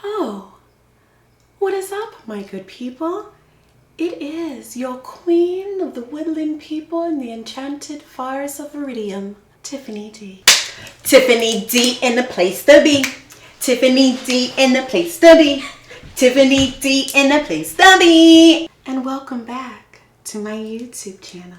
Oh, what is up, my good people? It is your queen of the woodland people in the enchanted fires of Iridium, Tiffany D. Tiffany D in the place to be. Tiffany D in the place to be. Tiffany D in the place to be. And welcome back to my YouTube channel.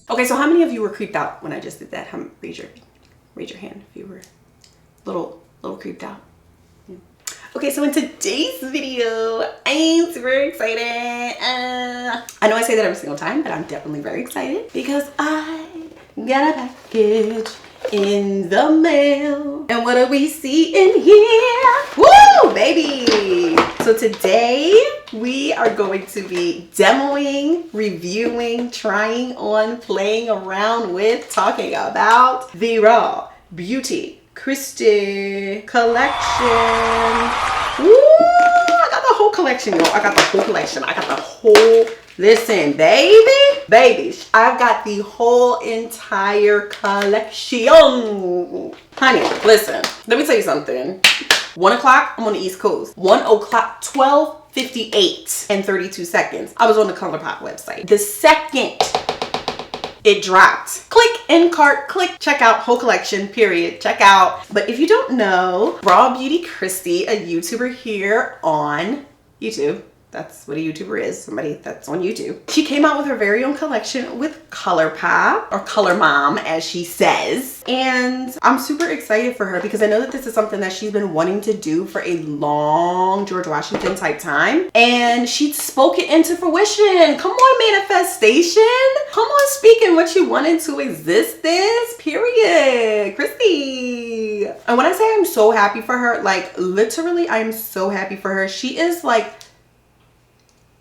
Okay, so how many of you were creeped out when I just did that? Raise your hand if you were little creeped out. Okay, so in today's video, I'm super excited. I know I say that every single time, but I'm definitely very excited because I got a package in the mail. And what do we see in here? Woo, baby! So today we are going to be demoing, reviewing, trying on, playing around with, talking about the Rawbeautykristi collection. Woo! I got the whole collection, y'all. I got the whole collection. I got the whole, listen, baby, I've got the whole entire collection. Honey, listen, let me tell you something. 1 o'clock, I'm on the East Coast. 1 o'clock, 12:58 and 32 seconds. I was on the Colourpop website. The second it dropped, click in cart, click, check out, whole collection, period, check out. But if you don't know, Rawbeautykristi, a YouTuber here on YouTube, that's what a YouTuber is, somebody that's on YouTube. She came out with her very own collection with Colourpop, or Color Mom as she says. And I'm super excited for her because I know that this is something that she's been wanting to do for a long George Washington type time. And she spoke it into fruition. Come on, manifestation. Come on, speaking what you want into existence, period. Kristi. And when I say I'm so happy for her, like literally I'm so happy for her. She is like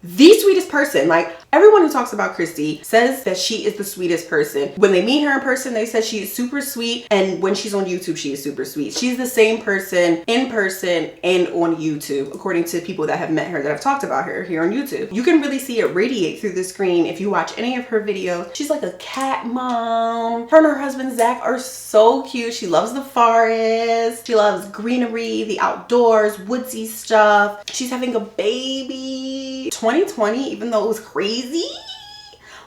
the sweetest person. Like everyone who talks about Kristi says that she is the sweetest person. When they meet her in person, they said she is super sweet, and when she's on YouTube, she is super sweet. She's the same person in person and on YouTube, according to people that have met her, that have talked about her here on YouTube. You can really see it radiate through the screen if you watch any of her videos. She's like a cat mom. Her and her husband Zach are so cute. She loves the forest. She loves greenery, the outdoors, woodsy stuff. She's having a baby. 2020, even though it was crazy,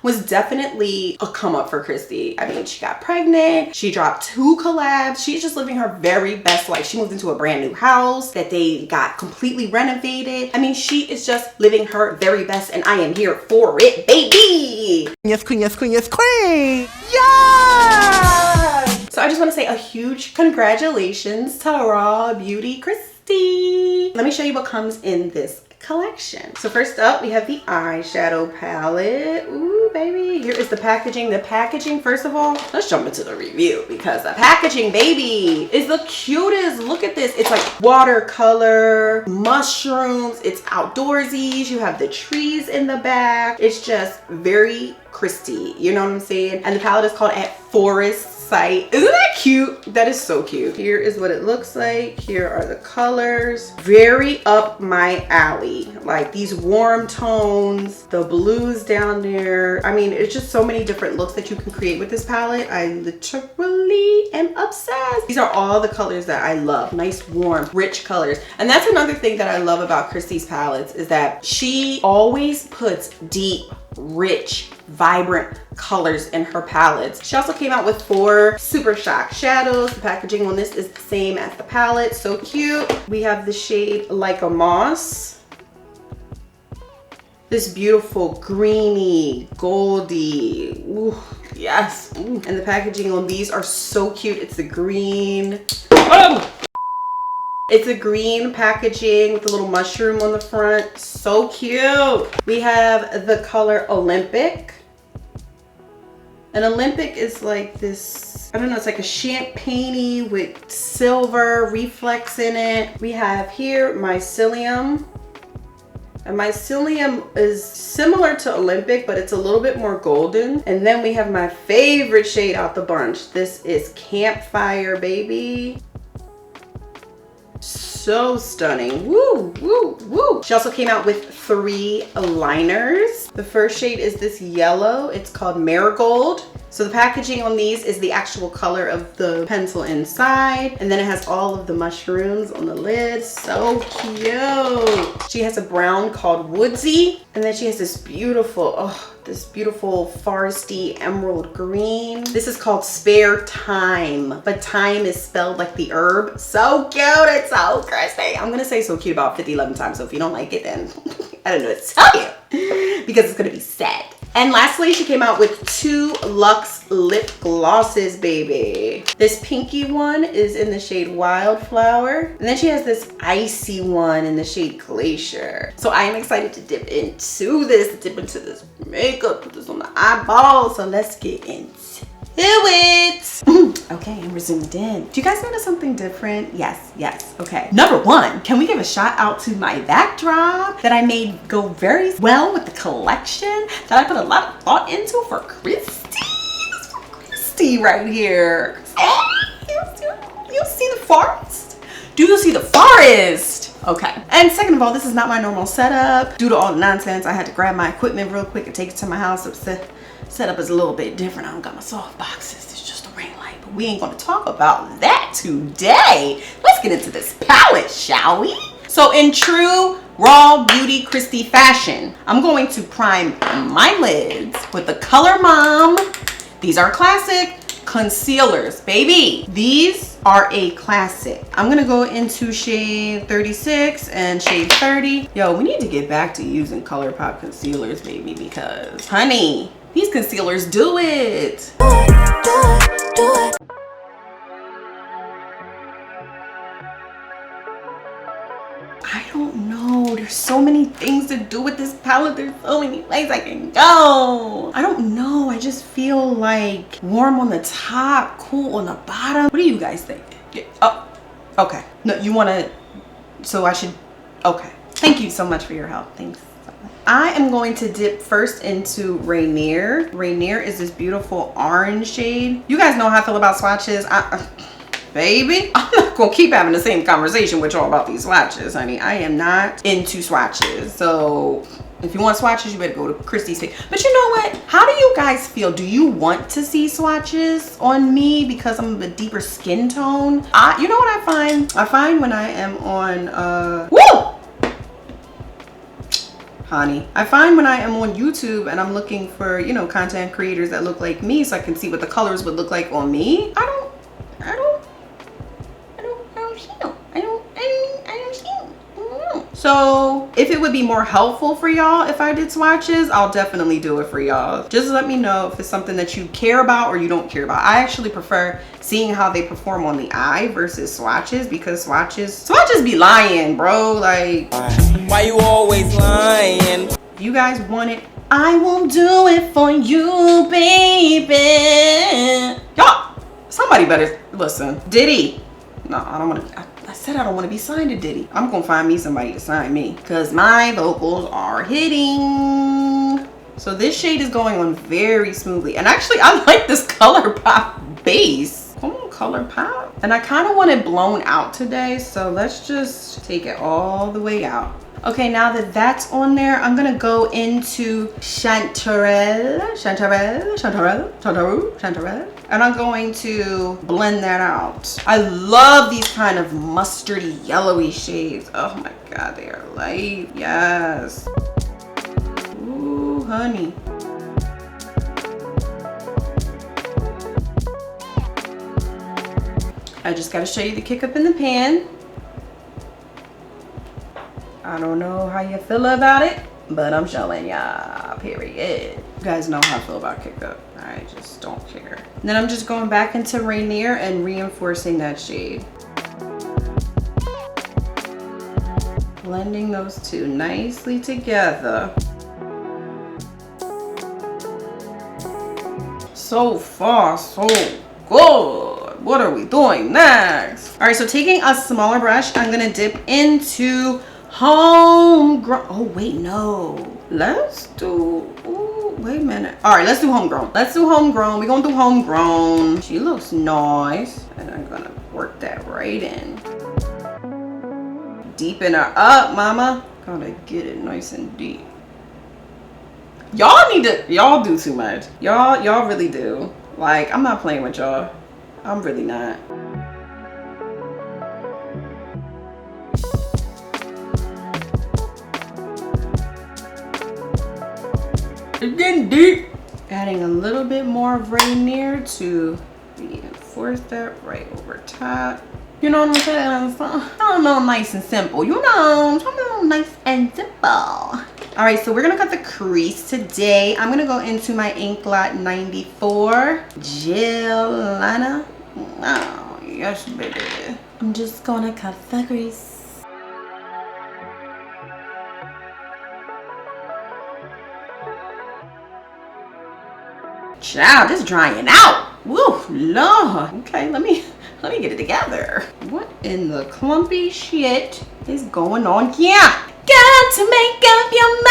was definitely a come up for Kristi. I mean, she got pregnant, she dropped 2 collabs, she's just living her very best life. She moved into a brand new house that they got completely renovated. I mean, she is just living her very best, and I am here for it, baby. Yes, queen, yes, queen, yes, queen. Yeah! So I just want to say a huge congratulations to Rawbeautykristi. Let me show you what comes in this collection. So first up, we have the eyeshadow palette. Ooh, baby. Here is the packaging. The packaging, first of all, let's jump into the review because the packaging, baby, is the cutest. Look at this. It's like watercolor, mushrooms. It's outdoorsy. You have the trees in the back. It's just very Kristi. You know what I'm saying? And the palette is called At Forest Sight. Isn't that cute? That is so cute. Here is what it looks like. Here are the colors. Very up my alley. Like these warm tones, the blues down there. I mean, it's just so many different looks that you can create with this palette. I literally am obsessed. These are all the colors that I love. Nice, warm, rich colors. And that's another thing that I love about Kristi's palettes is that she always puts deep, rich, vibrant colors in her palettes. She also came out with 4 Super Shock shadows. The packaging on this is the same as the palette. So cute. We have the shade Like a Moss. This beautiful greeny, goldy. Ooh, yes. Ooh. And the packaging on these are so cute. It's the green. Oh! It's a green packaging with a little mushroom on the front. So cute. We have the color Olympic. And Olympic is like this, I don't know, it's like a champagne-y with silver reflex in it. We have here Mycelium. And my mycelium is similar to Olympic, but it's a little bit more golden. And then we have my favorite shade out the bunch. This is Campfire, baby. So stunning. Woo, woo, woo. She also came out with 3 liners. The first shade is this yellow. It's called Marigold. So the packaging on these is the actual color of the pencil inside. And then it has all of the mushrooms on the lid. So cute. She has a brown called Woodsy. And then she has this beautiful, this beautiful foresty emerald green. This is called Spare Time, but thyme is spelled like the herb. So cute, it's so crispy. I'm gonna say so cute about 50-11 times, so if you don't like it, then I don't know what to tell you, because it's gonna be sad. And lastly, she came out with 2 Luxe lip glosses, baby. This pinky one is in the shade Wildflower. And then she has this icy one in the shade Glacier. So I am excited to dip into this makeup, put this on the eyeball. So let's get into it. Okay, and we're zoomed in. Do you guys notice something different? Yes. Okay. Number 1, can we give a shout out to my backdrop that I made go very well with the collection that I put a lot of thought into for Christy? This is for Christy right here. You see the forest? Do you see the forest? Okay. And second of all, this is not my normal setup. Due to all the nonsense, I had to grab my equipment real quick and take it to my house. Setup is a little bit different. I don't got my soft boxes. It's just a ring light, but we ain't gonna talk about that today. Let's get into this palette, shall we? So in true Rawbeautykristi fashion, I'm going to prime my lids with the Color Mom. These are classic concealers, baby. These are a classic. I'm gonna go into shade 36 and shade 30. Yo, we need to get back to using Colourpop concealers, baby, because honey, these concealers do it. Do it. I don't know. There's so many things to do with this palette. There's so many ways I can go. I don't know. I just feel like warm on the top, cool on the bottom. What do you guys think? Yeah. Oh, okay. No, you want to, so I should, okay. Thank you so much for your help. Thanks. I am going to dip first into Rainier. Rainier is this beautiful orange shade. You guys know how I feel about swatches. Baby, I'm not gonna keep having the same conversation with y'all about these swatches, honey. I am not into swatches. So if you want swatches, you better go to Christy's page. But you know what? How do you guys feel? Do you want to see swatches on me because I'm a deeper skin tone? You know what I find? I find when I am on, honey, I find when I am on YouTube and I'm looking for, you know, content creators that look like me so I can see what the colors would look like on me. I don't see. So if it would be more helpful for y'all if I did swatches, I'll definitely do it for y'all. Just let me know if it's something that you care about or you don't care about. I actually prefer seeing how they perform on the eye versus swatches, because swatches be lying, bro. Like, why you always lying? If you guys want it, I will do it for you, baby. Y'all, somebody better listen. Diddy. No, I don't want to. I said I don't want to be signed to Diddy. I'm gonna find me somebody to sign me because my vocals are hitting. So this shade is going on very smoothly, and actually I like this Colourpop base. Come on, Colourpop. And I kind of want it blown out today, so let's just take it all the way out. Okay, now that that's on there, I'm gonna go into Chanterelle, and I'm going to blend that out. I love these kind of mustardy, yellowy shades. Oh my God, they are light, yes. Ooh, honey. I just gotta show you the kick up in the pan. I don't know how you feel about it, but I'm showing y'all, period. You guys know how I feel about kick up. I just don't care. And then I'm just going back into Rainier and reinforcing that shade. Blending those two nicely together. So far, so good. What are we doing next? All right, so taking a smaller brush, I'm gonna dip into Homegrown. Oh, wait, no. Let's do, ooh, wait a minute. All right, let's do homegrown. Let's do homegrown. We're gonna do homegrown. She looks nice. And I'm gonna work that right in. Deepen her up, mama. Gotta get it nice and deep. Y'all need to, y'all do too much. Y'all really do. Like, I'm not playing with y'all. I'm really not. It's getting deep. Adding a little bit more of Rainier to reinforce that right over top. You know what I'm saying? I don't know, nice and simple. You know, nice and simple. All right, so we're gonna cut the crease today. I'm gonna go into my Ink Lot 94 gel liner. Oh, yes, baby. I'm just gonna cut the crease. Child, this drying out. Woo, Lord. Okay, let me get it together. What in the clumpy shit is going on here? Got to make up your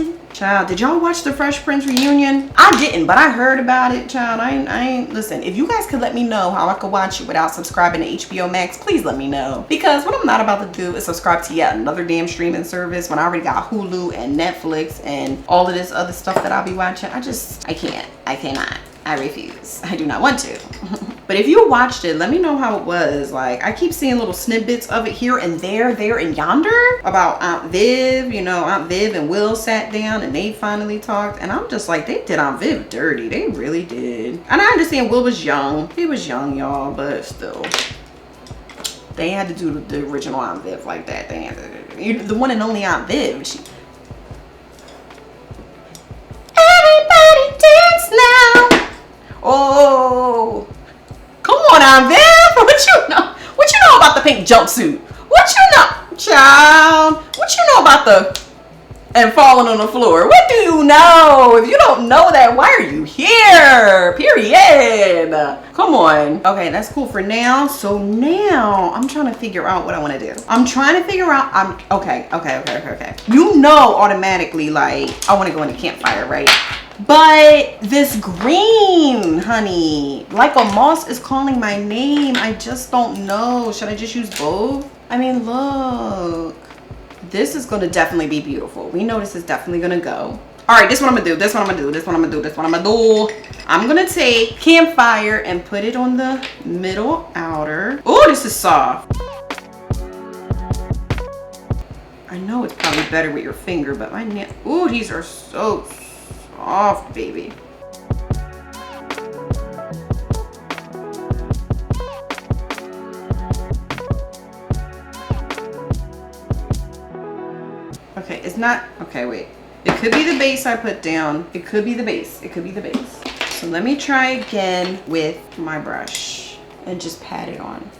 mind. Child, did y'all watch the Fresh Prince reunion? I didn't, but I heard about it, child. I ain't listen, if you guys could let me know how I could watch it without subscribing to HBO Max, please let me know. Because what I'm not about to do is subscribe to yet another damn streaming service when I already got Hulu and Netflix and all of this other stuff that I'll be watching. I can't. I cannot. I refuse. I do not want to. But if you watched it, let me know how it was. Like, I keep seeing little snippets of it here and there and yonder about Aunt Viv. You know, Aunt Viv and Will sat down and they finally talked. And I'm just like, they did Aunt Viv dirty. They really did. And I understand Will was young. He was young, y'all, but still. They had to do the original Aunt Viv like that. They had to, the one and only Aunt Viv. Everybody dance now. Oh, come on, Aunt Viv. What you know? What you know about the pink jumpsuit? What you know, child? What you know about the and falling on the floor? What do you know? If you don't know that, why are you here? Period. Come on. Okay, that's cool for now. So now I'm trying to figure out what I want to do. I'm trying to figure out. Okay. You know, automatically, like I want to go into campfire, right? But this green, honey, like a moss is calling my name. I just don't know. Should I just use both? I mean, look. This is going to definitely be beautiful. We know this is definitely going to go. All right, this is what I'm going to do. This is what I'm going to do. This is what I'm going to do. This is what I'm going to do. I'm going to take campfire and put it on the middle outer. Oh, this is soft. I know it's probably better with your finger, but my nails. Oh, these are so soft, baby. Okay, it's not, okay, wait. It could be the base I put down. It could be the base. It could be the base. So let me try again with my brush and just pat it on.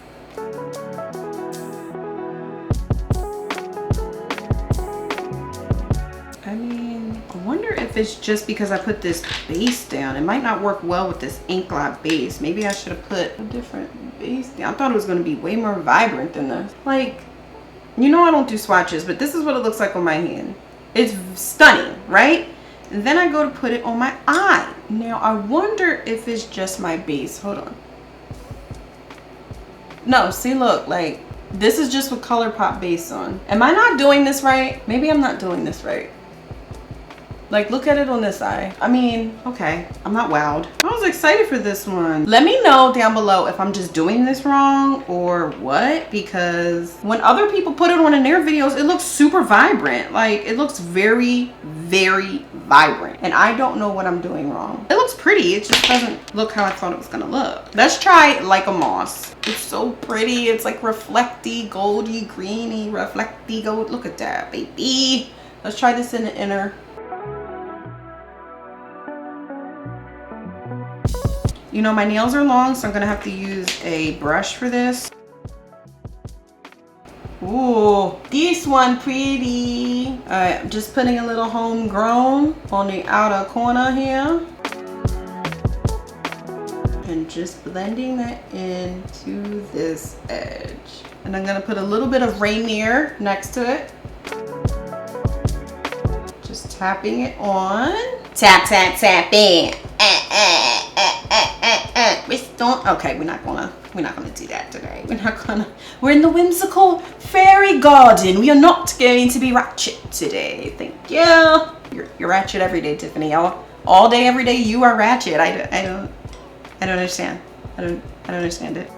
I mean, I wonder if it's just because I put this base down. It might not work well with this Ink Lot base. Maybe I should have put a different base down. I thought it was going to be way more vibrant than this. Like, you know I don't do swatches, but this is what it looks like on my hand. It's stunning, right? And then I go to put it on my eye. Now, I wonder if it's just my base. Hold on. No, see, look, like, this is just with Colourpop base on. Am I not doing this right? Maybe I'm not doing this right. Like, look at it on this eye. I mean, okay, I'm not wowed. I was excited for this one. Let me know down below if I'm just doing this wrong or what, because when other people put it on in their videos, it looks super vibrant. Like, it looks very, very vibrant. And I don't know what I'm doing wrong. It looks pretty. It just doesn't look how I thought it was gonna look. Let's try Like a Moss. It's so pretty. It's like reflecty, goldy, greeny, reflecty gold. Look at that, baby. Let's try this in the inner. You know, my nails are long, so I'm gonna have to use a brush for this. Ooh, this one pretty. All right, I'm just putting a little homegrown on the outer corner here. and just blending that into this edge. And I'm gonna put a little bit of Rainier next to it. Just tapping it on. Tap, tap, tap in. Okay, we're not gonna do that today. We're in the whimsical fairy garden. We are not going to be ratchet today. Thank you. You're ratchet every day, Tiffany. All day, every day, you are ratchet. I don't understand. I don't understand it.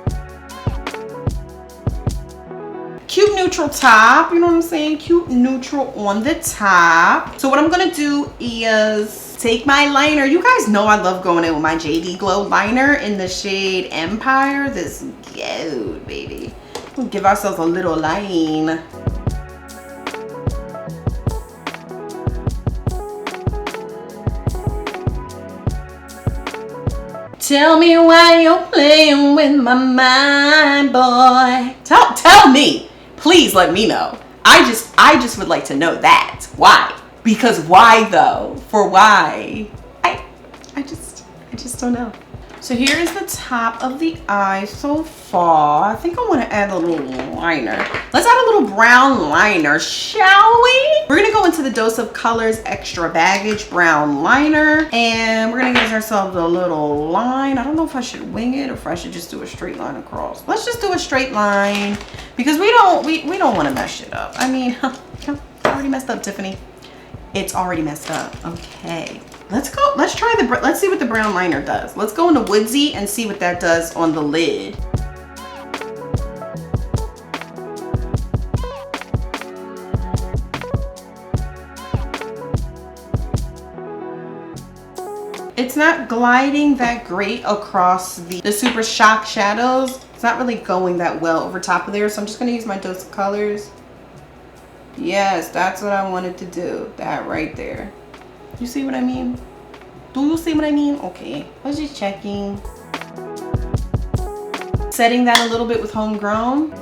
Cute neutral top, you know what I'm saying? Cute neutral on the top. So what I'm gonna do is take my liner. You guys know I love going in with my JD Glow liner in the shade Empire. This gold, baby. We'll give ourselves a little line. Tell me why you're playing with my mind, boy. Tell me. Please let me know. I just would like to know that. Why? Because why though? For why? I just don't know. So here is the top of the eye so far. I think I want to add a little liner. Let's add a little brown liner, shall we? We're gonna go into the Dose of Colors Extra Baggage Brown Liner, and we're gonna give ourselves a little line. I don't know if I should wing it or if I should just do a straight line across. Let's just do a straight line because we don't want to mess it up. I mean, it's already messed up, Tiffany. It's already messed up. Okay. Let's go. Let's try let's see what the brown liner does. Let's go into Woodsy and see what that does on the lid. It's not gliding that great across the Super Shock shadows. It's not really going that well over top of there. So I'm just going to use my Dose of Colors. Yes, that's what I wanted to do. That right there. You see what I mean? Do you see what I mean? Okay, I was just checking. Setting that a little bit with Homegrown.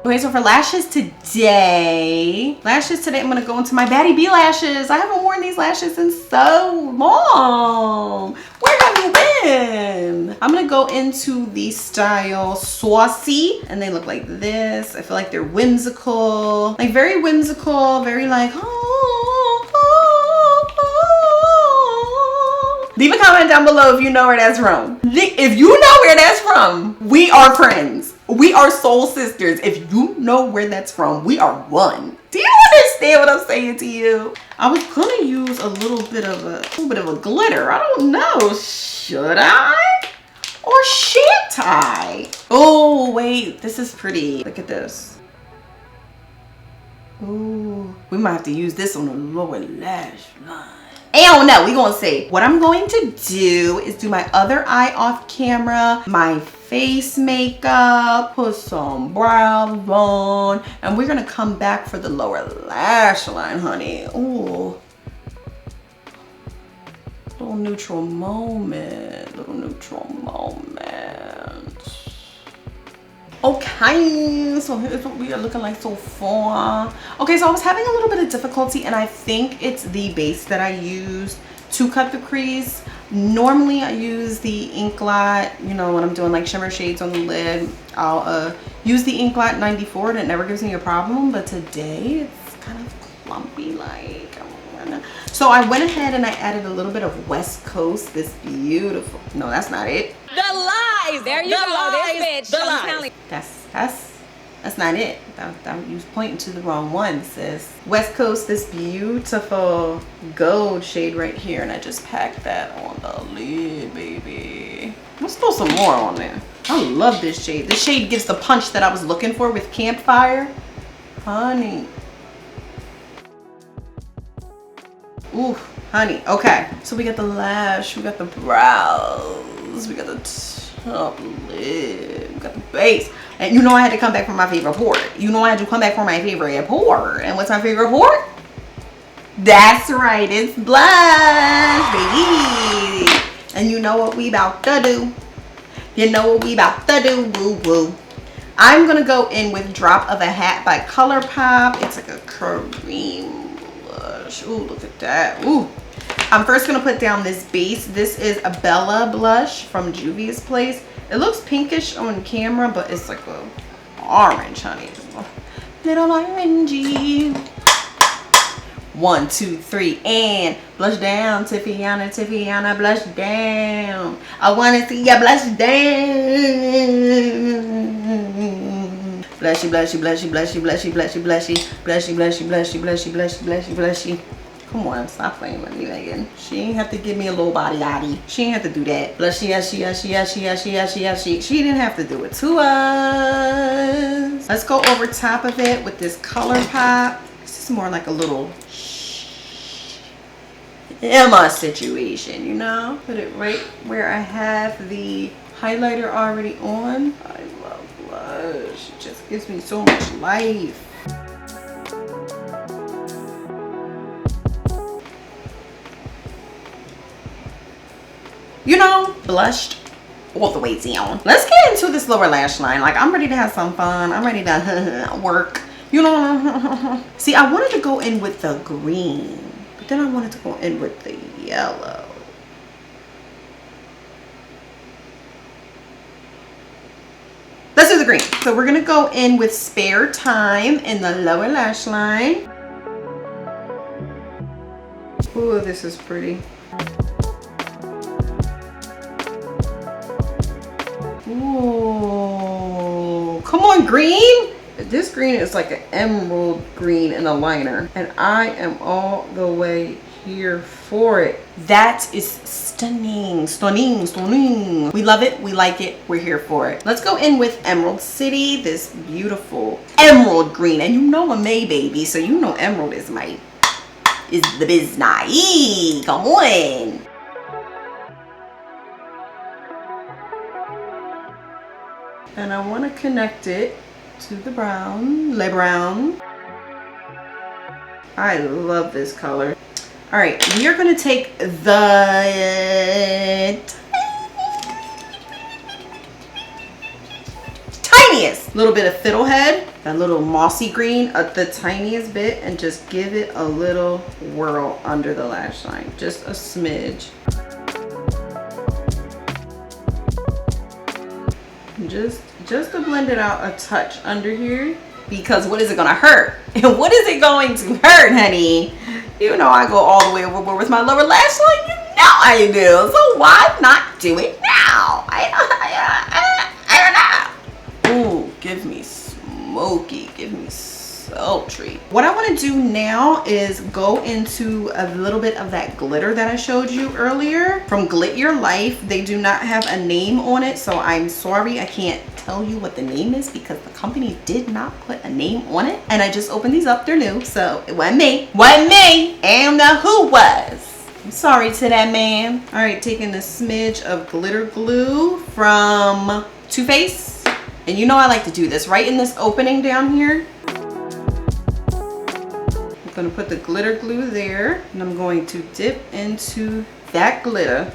Okay, so for lashes today, I'm gonna go into my Baddie B lashes. I haven't worn these lashes in so long. Where have you been? I'm gonna go into the style Saucy, and they look like this. I feel like they're whimsical, like very whimsical, very like, Leave a comment down below if you know where that's from. If you know where that's from, we are friends. We are soul sisters. If you know where that's from, we are one. Do you understand what I'm saying to you? I was gonna use a little bit of a glitter. I don't know. Should I? Or shan't I? Oh, wait. This is pretty. Look at this. Ooh. We might have to use this on the lower lash line. I don't know. We're going to see. What I'm going to do is do my other eye off camera, my face makeup, put some brows on, and we're going to come back for the lower lash line, honey. Ooh. Little neutral moment. Little neutral moment. Okay, so here's what we are looking like so far. Okay, so I was having a little bit of difficulty, and I think it's the base that I use to cut the crease. Normally I use the ink lot, you know, when I'm doing like shimmer shades on the lid. I'll use the ink lot 94 and it never gives me a problem, but today it's kind of clumpy like. So I went ahead and I added a little bit of West Coast, this beautiful, no, that's not it. The lies. There you go. This bitch. The lies. That's not it. That you was pointing to the wrong one, sis. West Coast, this beautiful gold shade right here, and I just packed that on the lid, baby. Let's throw some more on there. I love this shade. This shade gives the punch that I was looking for with Campfire, honey. Ooh, honey. Okay, so we got the lash, we got the brows, we got the top lid, we got the base. And you know I had to come back for my favorite port. You know I had to come back for my favorite port. And what's my favorite port? That's right, it's blush, baby. And you know what we about to do. You know what we about to do, woo woo. I'm gonna go in with Drop of a Hat by Colourpop. It's like a cream blush. Ooh, look at that. Ooh. I'm first gonna put down this base. This is a Bella blush from Juvia's Place. It looks pinkish on camera, but it's like a orange, honey. Little orangey. 1, 2, 3, and blush down, Tiffany, Tiffany, blush down. I wanna see ya blush down. Blushy, blushy, blushy, blushy, blushy, blushy, blushy, blushy, blushy, blushy, blushy, blushy, blushy, blushy. Come on, stop playing with me, Megan. She ain't have to give me a little body yaddy. She ain't have to do that. Blushy, she didn't have to do it to us. Let's go over top of it with this Colourpop. This is more like a little Emma situation, you know? Put it right where I have the highlighter already on. I love blush. It just gives me so much life. You know, blushed all the way down. Let's get into this lower lash line. Like, I'm ready to have some fun. I'm ready to work. You know, see, I wanted to go in with the green, but then I wanted to go in with the yellow. Let's do the green. So we're gonna go in with Spare Time in the lower lash line. Ooh, this is pretty. Ooh, come on, green. This green is like an emerald green in a liner, and I am all the way here for it. That is stunning, stunning, stunning. We love it, we like it, we're here for it. Let's go in with Emerald City, this beautiful emerald green. And you know I'm a baby, so you know emerald is the business. Come on. And I want to connect it to the brown, Le Brown. I love this color. All right, we are going to take the tiniest little bit of Fiddlehead, that little mossy green at the tiniest bit, and just give it a little whirl under the lash line, just a smidge. Just to blend it out a touch under here, because what is it gonna hurt? And what is it going to hurt, honey? You know I go all the way overboard with my lower lash line. You know I do. So why not do it now? I don't know. Ooh, give me smoky. Give me sultry. What I want to do now is go into a little bit of that glitter that I showed you earlier from Glit Your Life. They do not have a name on it, so I'm sorry I can't tell you what the name is because the company did not put a name on it. And I just opened these up, they're new, so it wasn't me. Wasn't me. I don't know who was. I'm sorry to that man. All right, taking a smidge of glitter glue from Too Faced. And you know I like to do this right in this opening down here. I'm going to put the glitter glue there, and I'm going to dip into that glitter.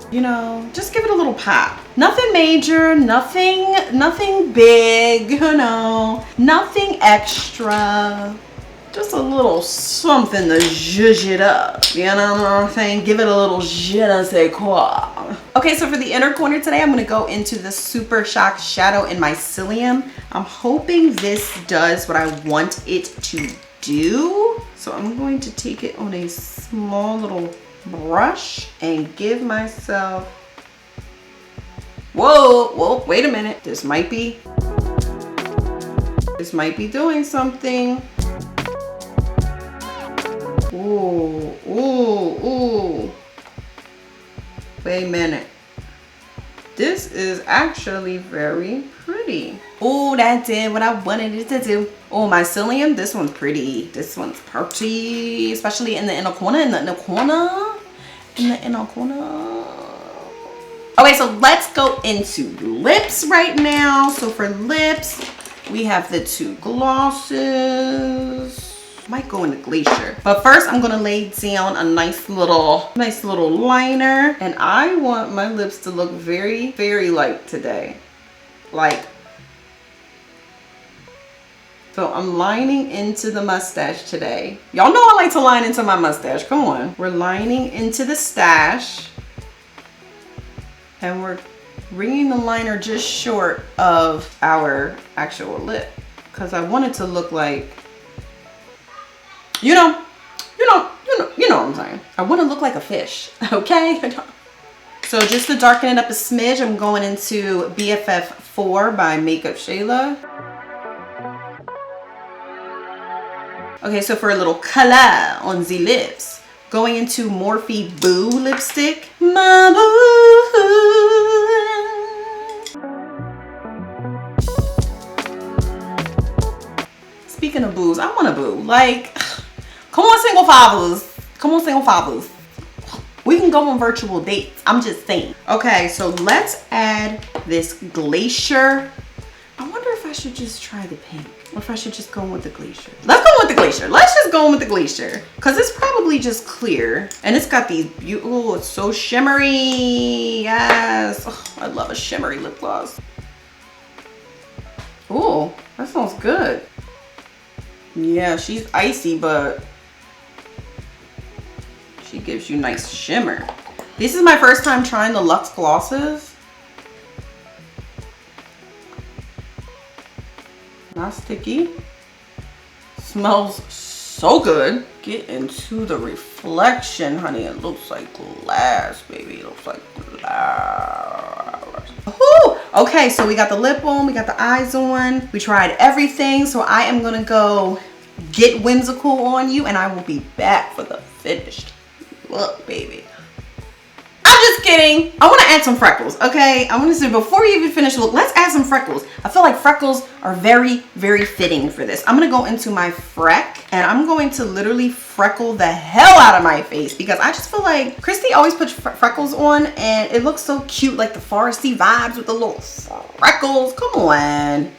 You know, just give it a little pop. Nothing major, nothing big, you know, nothing extra. Just a little something to zhuzh it up. You know what I'm saying? Give it a little je ne sais quoi. Okay, so for the inner corner today, I'm gonna go into the Super Shock Shadow in my Mycelium. I'm hoping this does what I want it to do. So I'm going to take it on a small little brush and give myself, whoa, wait a minute. This might be doing something. Ooh. Wait a minute. This is actually very pretty. Oh, that did what I wanted it to do. Oh, Mycelium, this one's pretty. This one's pretty, especially in the inner corner, in the inner corner. Okay, so let's go into lips right now. So for lips, we have the two glosses. Might go into Glacier, but first I'm gonna lay down a nice little liner, and I want my lips to look very, very light today. Like So I'm lining into the mustache today. Y'all know I like to line into my mustache. Come on. We're lining into the stash. And we're bringing the liner just short of our actual lip. Because I want it to look like, you know what I'm saying. I want to look like a fish, okay? So just to darken it up a smidge, I'm going into BFF4 by Makeup Shayla. Okay, so for a little color on the lips, going into Morphe Boo lipstick. My boo. Speaking of boos, I want a boo. Like, come on, single fathers. Come on, single fathers. We can go on virtual dates. I'm just saying. Okay, so let's add this glacier. I wonder if I should just try the pink or if I should just go with the glacier. Let's go with the glacier. Let's just go with the glacier because it's probably just clear and it's got these beautiful, oh, it's so shimmery. Yes. Oh, I love a shimmery lip gloss. Oh, that smells good. Yeah, she's icy, but she gives you nice shimmer. This is my first time trying the Luxe glosses. Not sticky. Smells so good. Get into the reflection, honey. It looks like glass, baby. It looks like glass. Woo! Okay, so we got the lip on, we got the eyes on. We tried everything, so I am gonna go get whimsical on you, and I will be back for the finished look, baby. I'm just kidding. I want to add some freckles, okay? I want to say before we even finish the look, let's add some freckles. I feel like freckles are very, very fitting for this. I'm going to go into my freck and I'm going to literally freckle the hell out of my face because I just feel like Kristi always puts freckles on and it looks so cute, like the foresty vibes with the little freckles. Come on.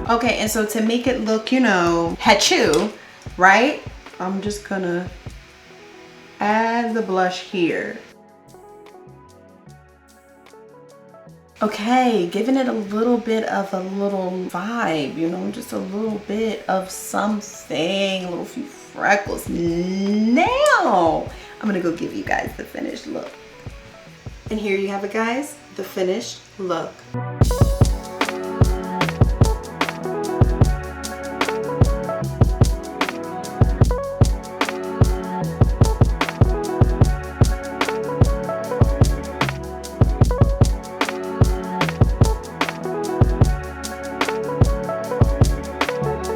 Okay, and so to make it look, you know, hachoo, right? I'm just gonna add the blush here. Okay, giving it a little bit of a little vibe, you know, just a little bit of something, a little few freckles. Now, I'm gonna go give you guys the finished look. And here you have it, guys, the finished look.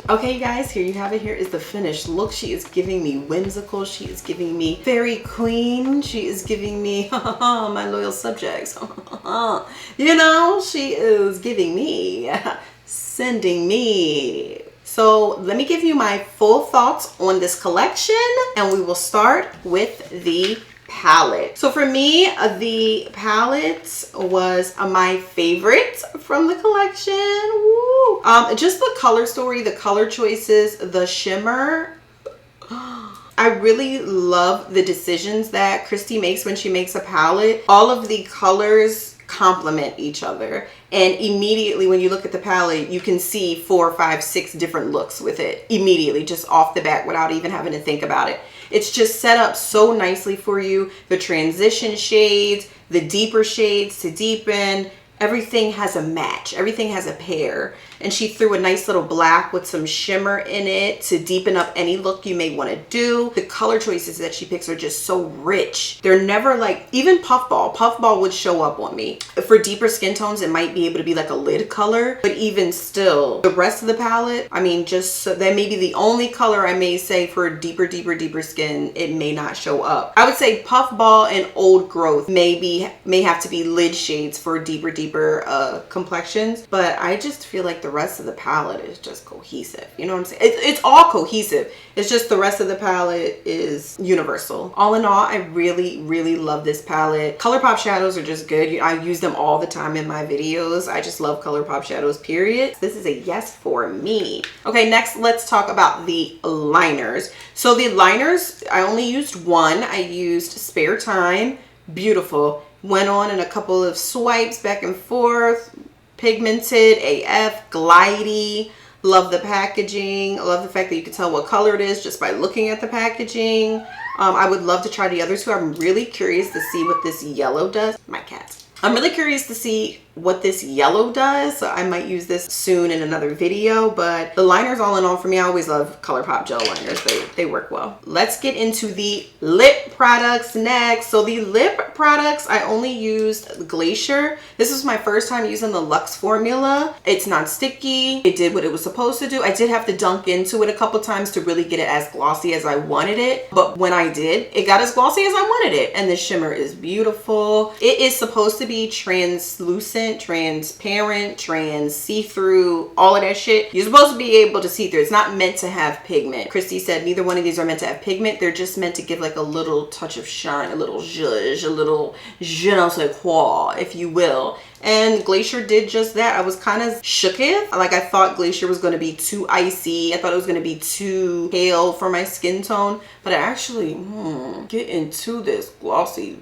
Okay, you guys, here you have it. Here is the finished look. She is giving me whimsical. She is giving me fairy queen. She is giving me my loyal subjects. You know, she is giving me, sending me. So let me give you my full thoughts on this collection and we will start with the palette. So for me, the palette was my favorite from the collection. Woo. Just the color story, the color choices, the shimmer. I really love the decisions that Kristi makes when she makes a palette. All of the colors complement each other. And immediately when you look at the palette, you can see 4, 5, 6 different looks with it immediately, just off the bat without even having to think about it. It's just set up so nicely for you. The transition shades, the deeper shades to deepen, everything has a match. Everything has a pair. And she threw a nice little black with some shimmer in it to deepen up any look you may want to do. The color choices that she picks are just so rich. They're never like, even Puffball. Puffball would show up on me. For deeper skin tones, it might be able to be like a lid color. But even still, the rest of the palette, I mean, just so that may be the only color I may say for deeper skin, it may not show up. I would say Puffball and Old Growth may have to be lid shades for deeper complexions. But I just feel like the rest of the palette is just cohesive. You know what I'm saying? It's all cohesive. It's just the rest of the palette is universal. All in all, I really, really love this palette. Colourpop shadows are just good. I use them all the time in my videos. I just love Colourpop shadows, period. This is a yes for me. Okay, next let's talk about the liners. So the liners, I only used one. I used Spare Time. Beautiful. Went on in a couple of swipes back and forth. Pigmented AF, glidey. Love the packaging. I love the fact that you can tell what color it is just by looking at the packaging. I would love to try the other two. I'm really curious to see what this yellow does. My cat. I'm really curious to see what this yellow does, so I might use this soon in another video. But the liners, all in all, for me, I always love Colourpop gel liners. They work well. Let's get into the lip products next. So the lip products, I only used Glacier. This was my first time using the Luxe formula. It's not sticky. It did what it was supposed to do. I did have to dunk into it a couple times to really get it as glossy as I wanted it, but when I did, it got as glossy as I wanted it. And the shimmer is beautiful. It is supposed to be translucent, transparent, see-through, all of that shit. You're supposed to be able to see through. It's not meant to have pigment. Christy said neither one of these are meant to have pigment. They're just meant to give like a little touch of shine, a little zhuzh, a little je ne sais quoi, if you will. And Glacier did just that. I was kind of shooketh. Like, I thought Glacier was going to be too icy. I thought it was going to be too pale for my skin tone, but I actually get into this glossy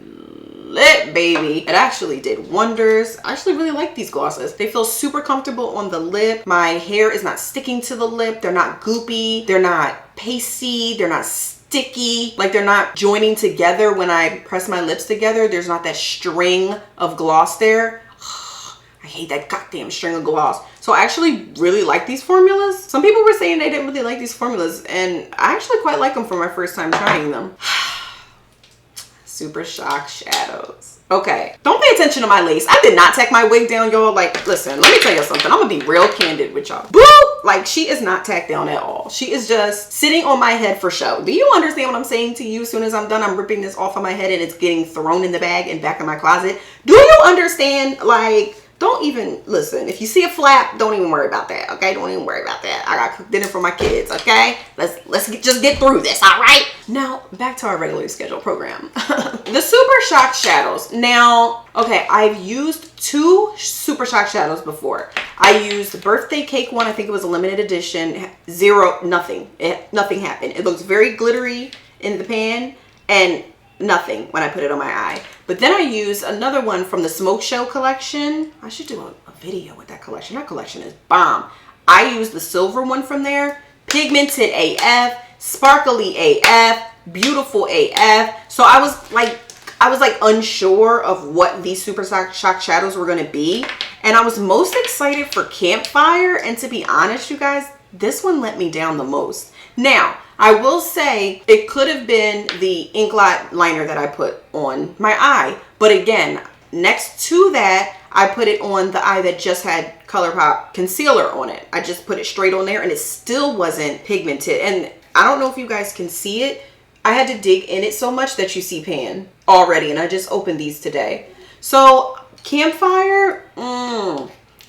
lip, baby. It actually did wonders. I actually really like these glosses. They feel super comfortable on the lip. My hair is not sticking to the lip. They're not goopy. They're not pasty. They're not sticky. Like, they're not joining together when I press my lips together. There's not that string of gloss there. I hate that goddamn string of gloss. So I actually really like these formulas. Some people were saying they didn't really like these formulas, and I actually quite like them for my first time trying them. Super Shock Shadows. Okay, don't pay attention to my lace. I did not take my wig down, y'all. Like, listen, let me tell you something. I'm gonna be real candid with y'all. Boo! Like, she is not tacked down at all. She is just sitting on my head for show. Do you understand what I'm saying to you? As soon as I'm done, I'm ripping this off of my head and it's getting thrown in the bag and back in my closet. Do you understand? Like, don't even listen. If you see a flap, don't even worry about that. Okay, don't even worry about that. I got cooked dinner for my kids. Okay, just get through this. All right. Now back to our regularly scheduled program. The Super Shock Shadows. Now, okay, I've used two Super Shock Shadows before. I used the birthday cake one. I think it was a limited edition. Nothing happened. It looks very glittery in the pan and nothing when I put it on my eye. But then I used another one from the Smoke Show collection. I should do a video with that collection. That collection is bomb. I used the silver one from there. Pigmented AF, sparkly AF, beautiful AF. So I was like unsure of what these Super Shock Shadows were going to be. And I was most excited for Campfire. And to be honest, you guys, this one let me down the most. Now, I will say it could have been the ink lot liner that I put on my eye. But again, next to that, I put it on the eye that just had Colourpop concealer on it. I just put it straight on there and it still wasn't pigmented. And I don't know if you guys can see it. I had to dig in it so much that you see pan already. And I just opened these today. So Campfire,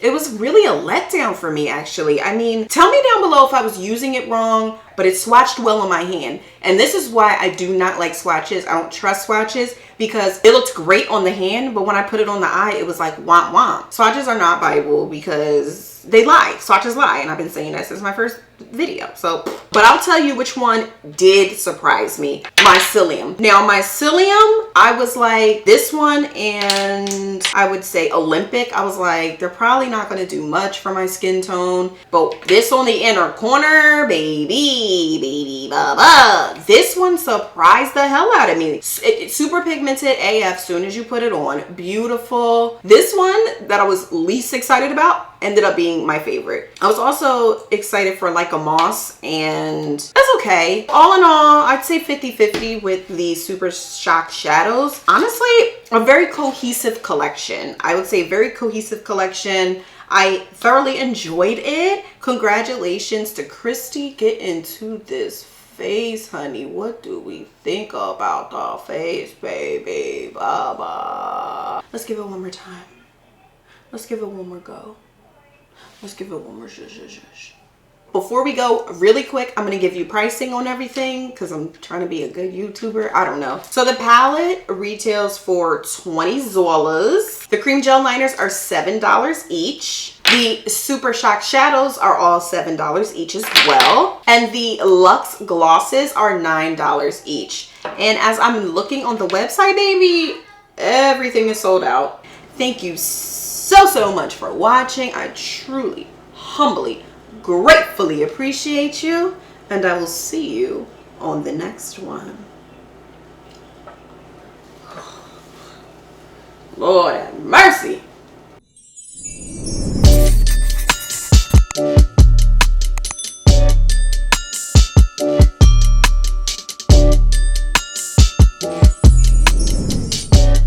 it was really a letdown for me, actually. I mean, tell me down below if I was using it wrong, but it swatched well on my hand. And this is why I do not like swatches. I don't trust swatches because it looked great on the hand, but when I put it on the eye, it was like womp womp. Swatches are not Bible because they lie. Swatches lie. And I've been saying that since my first video. So, but I'll tell you which one did surprise me. Mycelium. Now, Mycelium, I was like, this one and I would say Olympic. I was like, they're probably not going to do much for my skin tone. But this on the inner corner, baby, baba. This one surprised the hell out of me. It's super pigmented AF soon as you put it on. Beautiful. This one that I was least excited about ended up being my favorite. I was also excited for Like a Moss, and that's okay. All in all, I'd say 50-50 with the Super Shock Shadows. Honestly, a very cohesive collection. I would say very cohesive collection. I thoroughly enjoyed it. Congratulations to Christy. Get into this face, honey. What do we think about the face, baby? Baba. Let's give it one more time. Let's give it one more go. Let's give it one more shush. Before we go, really quick, I'm going to give you pricing on everything because I'm trying to be a good YouTuber. I don't know. So the palette retails for $20. The cream gel liners are $7 each. The Super Shock shadows are all $7 each as well. And the Luxe glosses are $9 each. And as I'm looking on the website, baby, everything is sold out. Thank you so much for watching. I truly, humbly, gratefully appreciate you, and I will see you on the next one. Lord have mercy.